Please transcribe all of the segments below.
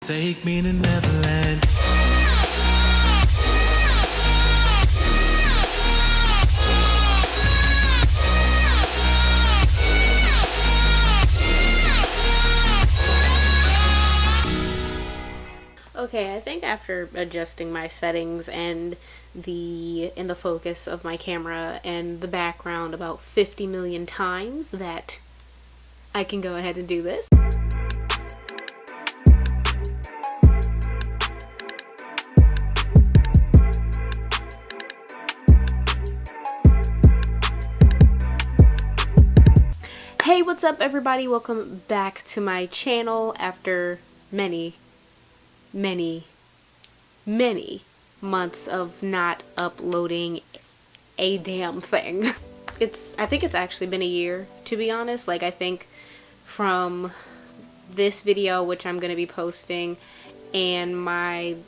Take me to Neverland. Okay, I think after adjusting my settings and the focus of my camera and the background about 50 million times that I can go ahead and do this. Hey, what's up everybody? Welcome back to my channel after many months of not uploading a damn thing. I think it's actually been a year, to be honest. Like, I think from this video, which I'm gonna be posting, and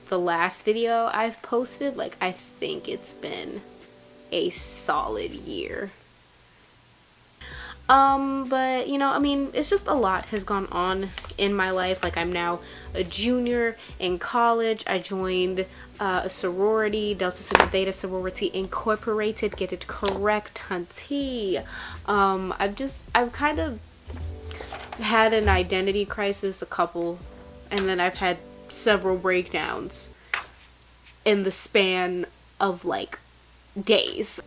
the last video I've posted, like, I think it's been a solid year. But you know, I mean, it's just a lot has gone on in my life. Like, I'm now a junior in college. I joined a sorority, Delta Sigma Theta Sorority Incorporated. Get it correct, hunty. I've kind of had an identity crisis, a couple, and then I've had several breakdowns in the span of like days.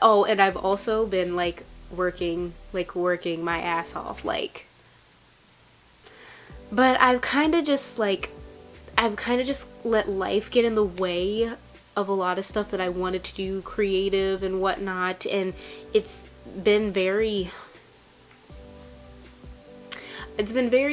Oh, and I've also been like working my ass off, like, but I've kind of just let life get in the way of a lot of stuff that I wanted to do, creative and whatnot, and it's been very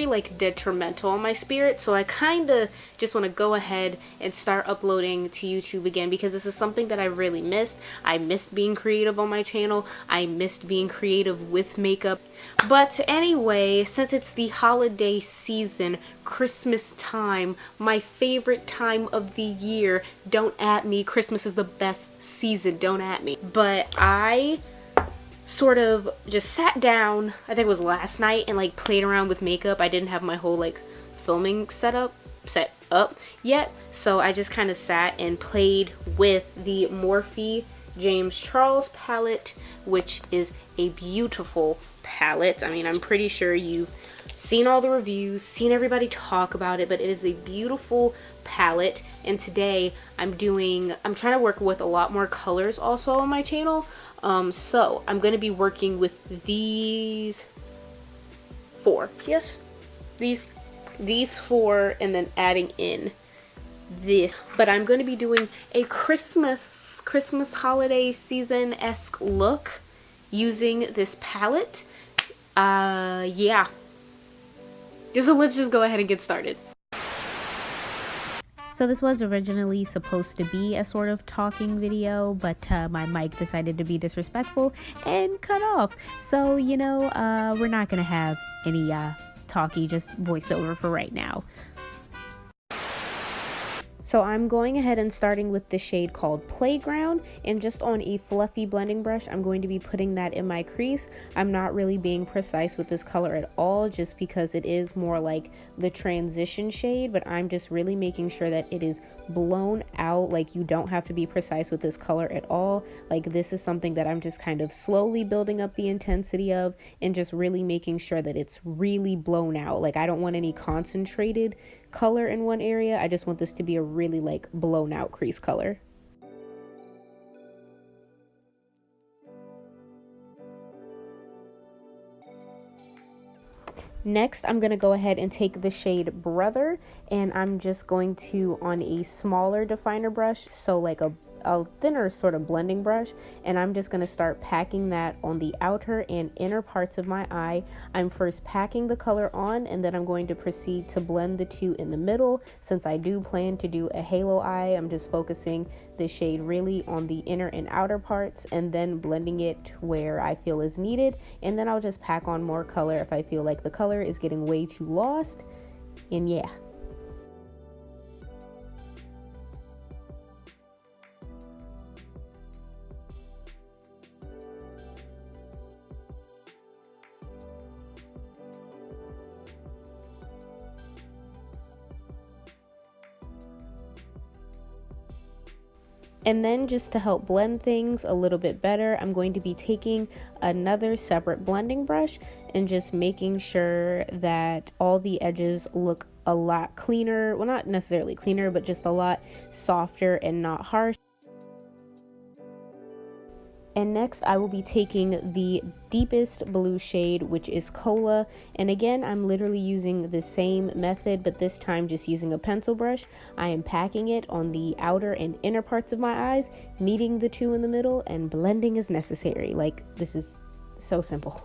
like detrimental on my spirit. So I kind of just want to go ahead and start uploading to YouTube again, because this is something that I really missed. I missed being creative on my channel. I missed being creative with makeup. But anyway, since it's the holiday season, Christmas time, my favorite time of the year, don't at me. Christmas is the best season, don't at me. But I sort of just sat down, I think it was last night, and like played around with makeup. I didn't have my whole like filming set up yet, so I just kind of sat and played with the Morphe James Charles palette, which is a beautiful palette. I mean, I'm pretty sure you've seen all the reviews, seen everybody talk about it, but it is a beautiful palette. And today I'm trying to work with a lot more colors also on my channel. So I'm going to be working with these four. Yes, these four, and then adding in this. But I'm going to be doing a Christmas holiday season-esque look using this palette. Yeah. So let's just go ahead and get started. So this was originally supposed to be a sort of talking video, but my mic decided to be disrespectful and cut off. So, you know, we're not going to have any talky, just voiceover for right now. So I'm going ahead and starting with the shade called Playground, and just on a fluffy blending brush, I'm going to be putting that in my crease. I'm not really being precise with this color at all, just because it is more like the transition shade, but I'm just really making sure that it is blown out. Like, you don't have to be precise with this color at all. Like, this is something that I'm just kind of slowly building up the intensity of, and just really making sure that it's really blown out. Like, I don't want any concentrated color in one area. I just want this to be a really like blown out crease color. Next, I'm going to go ahead and take the shade Brother, and I'm just going to, on a smaller definer brush, so like a thinner sort of blending brush, and I'm just going to start packing that on the outer and inner parts of my eye. I'm first packing the color on, and then I'm going to proceed to blend the two in the middle. Since I do plan to do a halo eye, I'm just focusing the shade really on the inner and outer parts, and then blending it where I feel is needed, and then I'll just pack on more color if I feel like the color is getting way too lost. And yeah. And then just to help blend things a little bit better, I'm going to be taking another separate blending brush and just making sure that all the edges look a lot cleaner. Well, not necessarily cleaner, but just a lot softer and not harsh. And next I will be taking the deepest blue shade, which is Cola. And again, I'm literally using the same method, but this time just using a pencil brush. I am packing it on the outer and inner parts of my eyes, meeting the two in the middle, and blending as necessary. Like, this is so simple.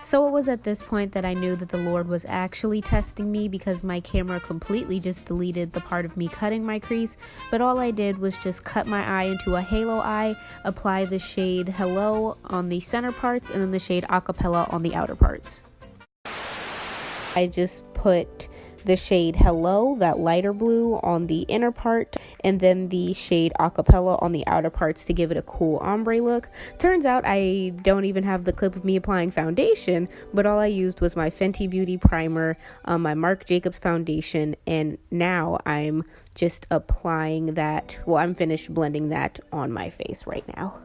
So it was at this point that I knew that the Lord was actually testing me, because my camera completely just deleted the part of me cutting my crease. But all I did was just cut my eye into a halo eye, apply the shade Hello on the center parts, and then the shade Acapella on the outer parts. I just put the shade Hello, that lighter blue, on the inner part, and then the shade Acapella on the outer parts to give it a cool ombre look. Turns out I don't even have the clip of me applying foundation, but all I used was my Fenty Beauty primer, my Marc Jacobs foundation, and now I'm just applying that. Well, I'm finished blending that on my face right now.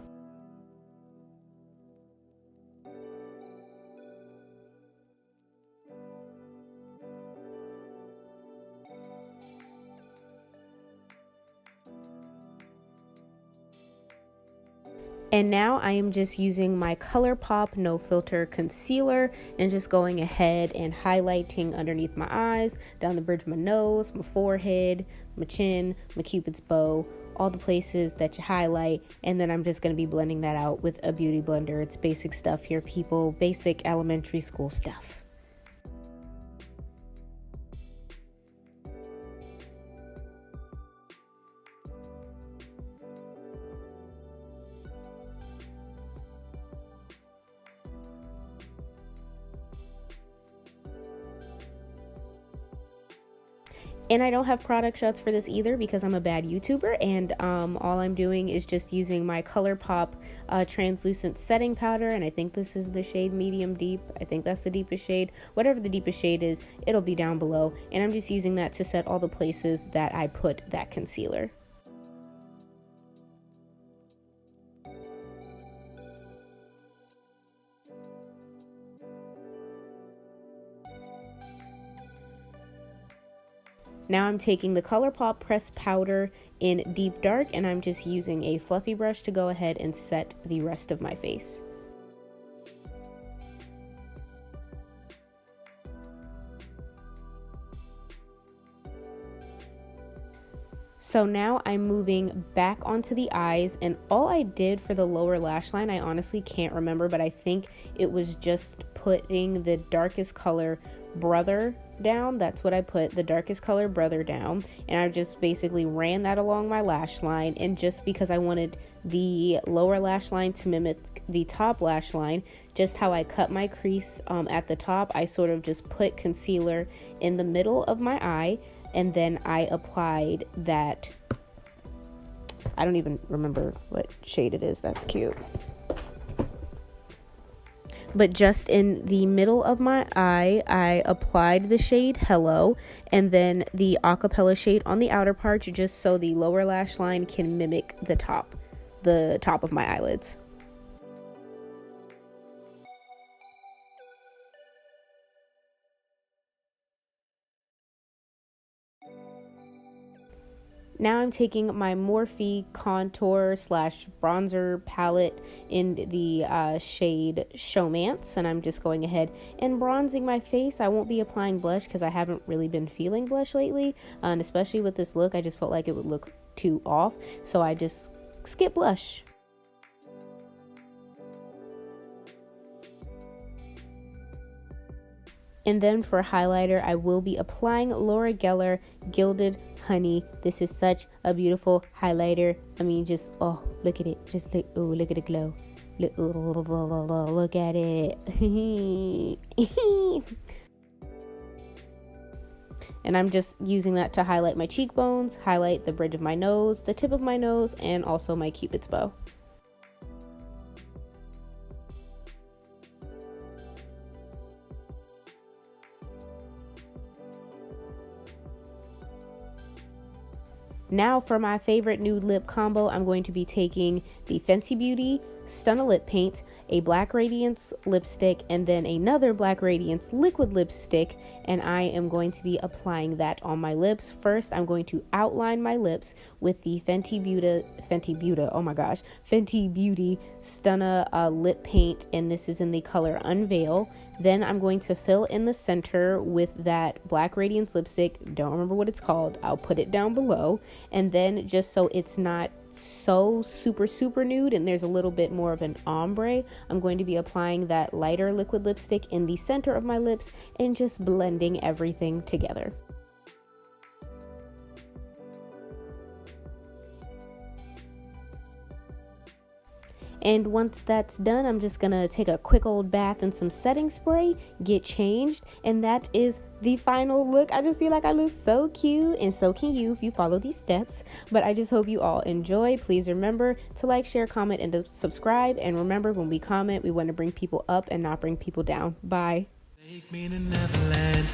And now I am just using my ColourPop No Filter Concealer and just going ahead and highlighting underneath my eyes, down the bridge of my nose, my forehead, my chin, my cupid's bow, all the places that you highlight. And then I'm just going to be blending that out with a beauty blender. It's basic stuff here, people. Basic elementary school stuff. And I don't have product shots for this either, because I'm a bad YouTuber, and all I'm doing is just using my ColourPop translucent setting powder, and I think this is the shade medium deep. I think that's the deepest shade. Whatever the deepest shade is, it'll be down below, and I'm just using that to set all the places that I put that concealer. Now I'm taking the ColourPop pressed powder in deep dark, and I'm just using a fluffy brush to go ahead and set the rest of my face. So now I'm moving back onto the eyes, and all I did for the lower lash line, I honestly can't remember, but I think it was just putting the darkest color Brother down. That's what I put, the darkest color Brother down, and I just basically ran that along my lash line. And just because I wanted the lower lash line to mimic the top lash line, just how I cut my crease at the top, I sort of just put concealer in the middle of my eye, and then I applied that, I don't even remember what shade it is. That's cute. But just in the middle of my eye, I applied the shade Hello, and then the Acapella shade on the outer part, just so the lower lash line can mimic the top of my eyelids. Now I'm taking my Morphe contour slash bronzer palette in the shade Showmance, and I'm just going ahead and bronzing my face. I won't be applying blush because I haven't really been feeling blush lately, and especially with this look, I just felt like it would look too off, so I just skip blush. And then for highlighter, I will be applying Laura Geller Gilded Honey. This is such a beautiful highlighter. I mean, just, oh, look at it. Just look, oh, look at the glow. Look at it. And I'm just using that to highlight my cheekbones, highlight the bridge of my nose, the tip of my nose, and also my Cupid's bow. Now for my favorite nude lip combo, I'm going to be taking the Fenty Beauty Stunna Lip Paint, a Black Radiance lipstick, and then another Black Radiance liquid lipstick, and I am going to be applying that on my lips. First, I'm going to outline my lips with the Fenty Beauty Stunna Lip Paint, and this is in the color Unveil. Then I'm going to fill in the center with that Black Radiance lipstick. Don't remember what it's called. I'll put it down below. And then, just so it's not so super nude and there's a little bit more of an ombre, I'm going to be applying that lighter liquid lipstick in the center of my lips and just blending everything together. And once that's done, I'm just gonna take a quick old bath in some setting spray, get changed, and that is the final look. I just feel like I look so cute, and so can you if you follow these steps. But I just hope you all enjoy. Please remember to like, share, comment, and to subscribe. And remember, when we comment, we want to bring people up and not bring people down. Bye. Take me to Neverland.